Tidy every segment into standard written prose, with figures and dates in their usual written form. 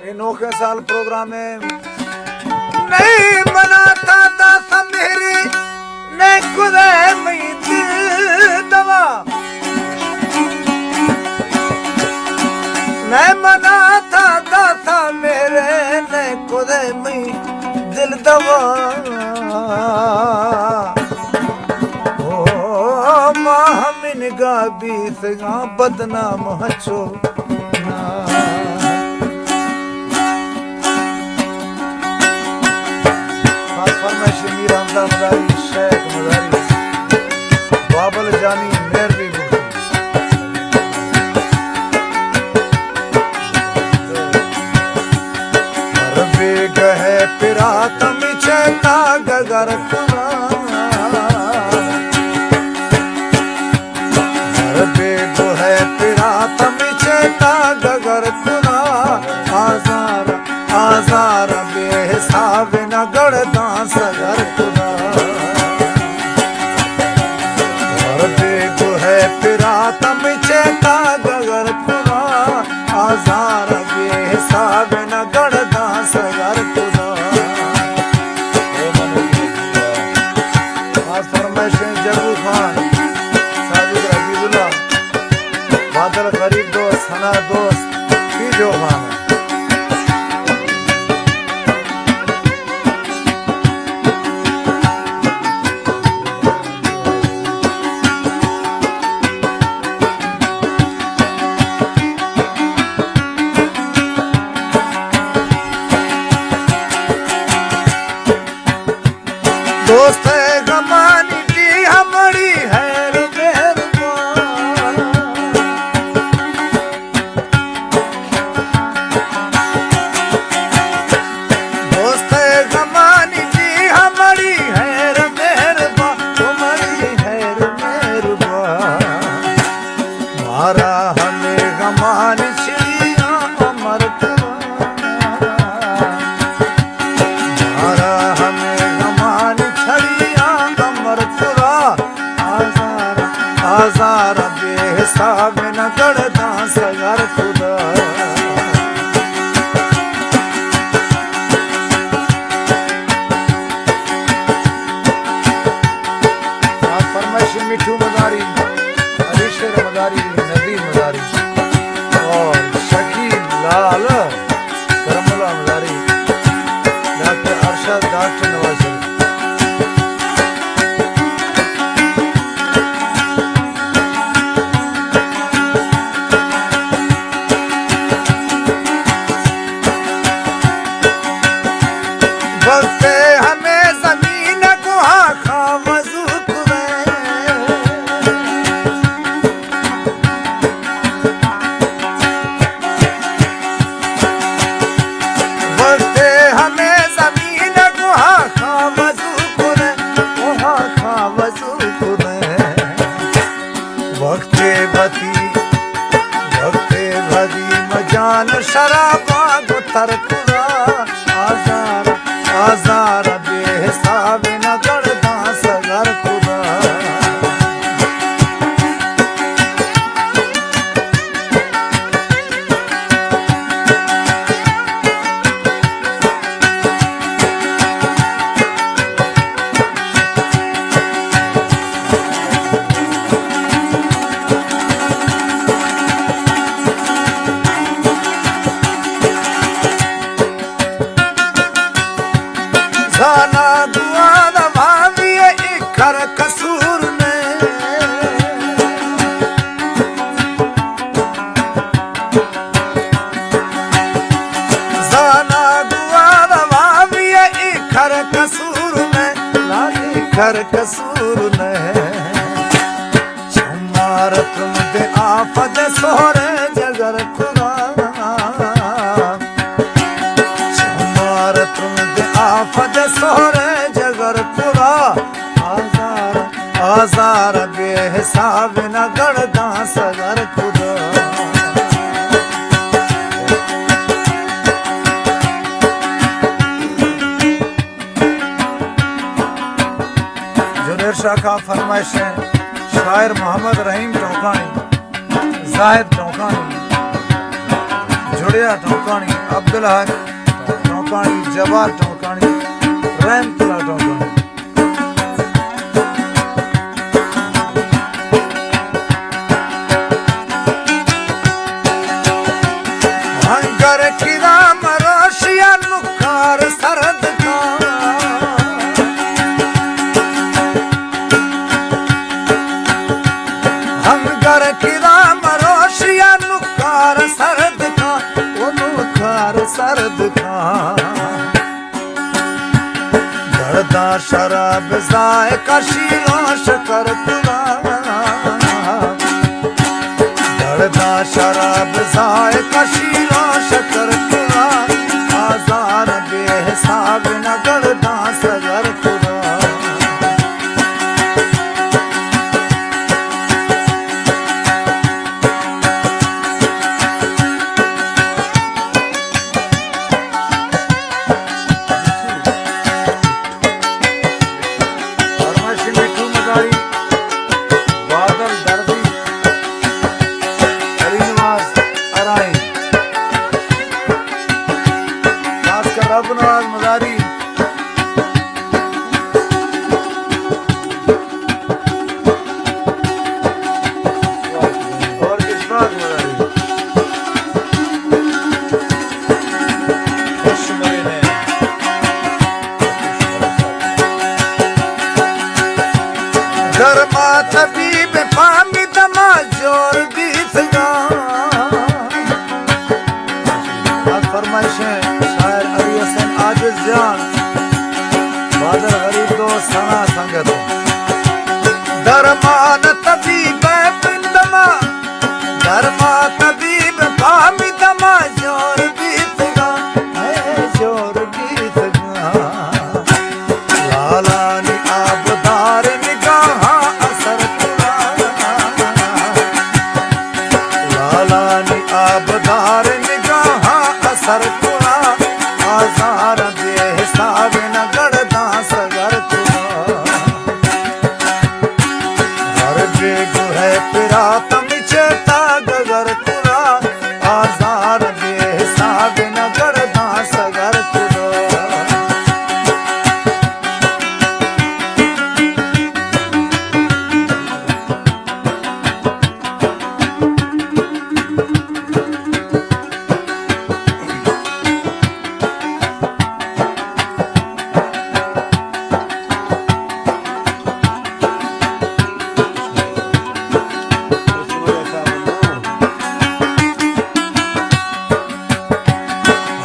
अनोखे साल प्रोग्राम में नहीं मनाता दासा मेरी ने खुदे में दिल दवा नहीं मनाता दासा मेरे ने खुदे में दिल दवा ओ माहमिन गा बीस गा बदनाम हचो मदारी शेख मदारी बाबल जानी मेर भी रबे गहे पिरात मिचेता गगर कुना रबे गहे पिरात मिचेता गगर कुना आजार आजार बेहिसाब न गड़दा सगर कुना तम चेता गगर खुदा आजार बेहिसाब न गड़दा सगर खुदा खास फरमाइशें जगू खान साजिद रजीबुल्ला बादल गरीब दोस्त हना दोस्त पीजो खान दोस्त गमानी जी हमारी हैर मेहरबान दोस्त गमानी जी हमारी हैर मेहरबान तुम्हारी हैर मेहरबान मारा हमें गमानी चिड़िया अमर आजार बेहिसाब न गड़दा सगर खुदा फरमाइश मिठू मदारी हरीशर मदारी नदी मदारी और शकील लाल करमला मदारी डॉक्टर अरशद डॉक्टर नवाज वक्ते हमें जमीन को आखा वजूक वक्ते हमें जमीन को आखा वजूक वक्ते भदी मजान शराबा गुतर खुदा आजार आजार बेहिसाब न गड़दा सगर खुदा जाना दुआ दा भावी इखर कसूर ने जाना दुआ दा भावी इखर कसूर ने लाली खर कसूर ने चमार तुम दे आफत सोरे जगर खुदा चमार तुम दे आफत सोरे जगर खुदा आजार आजार बेहिसाब न गड़दा सगर खुदा जुनेर शाह का फरमाइश है शायर मोहम्मद रहीम टोकानी जाहिद टोकानी बढ़िया टोकानी अब्दुल हक टोकानी जवाब टोकानी रहमतुल्लाह टोकानी हंगर की राम रोशिया नुकार सरद का हंगर की राम रोशिया नुकार सरद का वो नुकार सरद का दर्दा शराब जाए का शीला शकर खुदा दर्दा शराब जाए का शीला शकर खुदा आजार बेहिसाब न दर्दा सगर खुदा नवाज मदारी और इशफाक मदारी खुश महीने धर्मा तबीब पामी दमा जोर गीत गा फरमाइशें आजिज जान बादल गरीब दोस्त सना संगत दरमान तबीब बिंदमा दरमा तबीब पामी दमा जोर गीत गा जोर गीत गा लालानी आबदार निगाह असर खुदा लालानी आबदार निगाह असर खुदा आजार बेहिसाब न गड़दा सगर खुदा हर बेगु है पिरा तमिचेता गगर खुदा आजार बेहिसाब न गड़दा सगर खुदा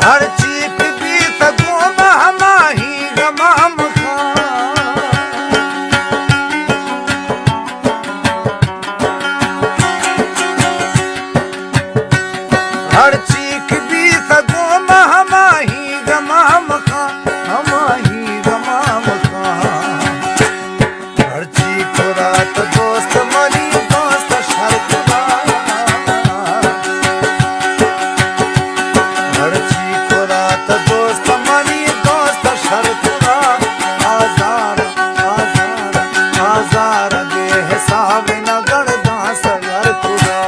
हर चीक भी तगो महमाही गमाम हर चीक भी तगो महमाही गमाम हमाही गमाम हर चीक रात दोस्त मरी दोस्त शर्त दोस्त मनी दोस्त शर्तुरा आजार आजार आजार बेहिसाब न गड़दा सगर खुदा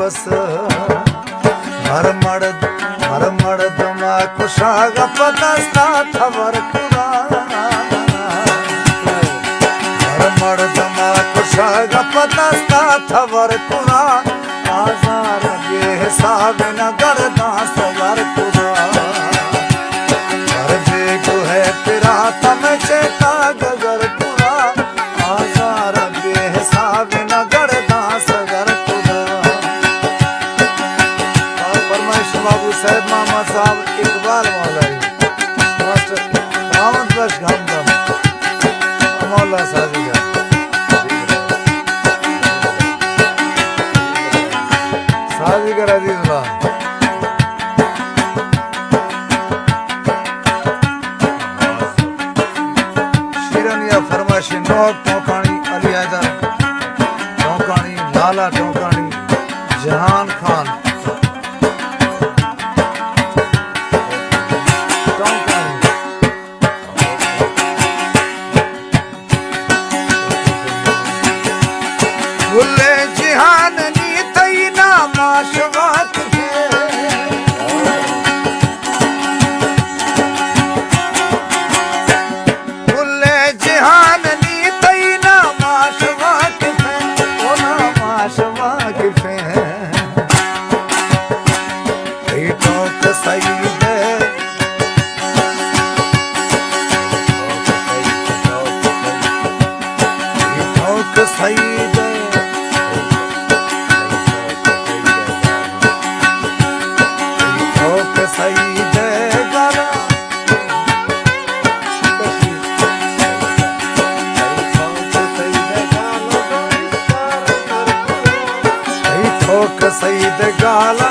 बस हर मर्द मा खुशाग पदस्ता थवर खुदा हर मर्द मा खुशाग पदस्ता थवर खुदा आजार बेहिसाब न गड़दा सगर खुदा हर बेगु है पिरा तम काशीनोक टोकाणी, अली हैदर टोकाणी, लाला टोकाणी, जहान खान टोकाणी, गुले जहान नी तई ना माशवात सईद गाला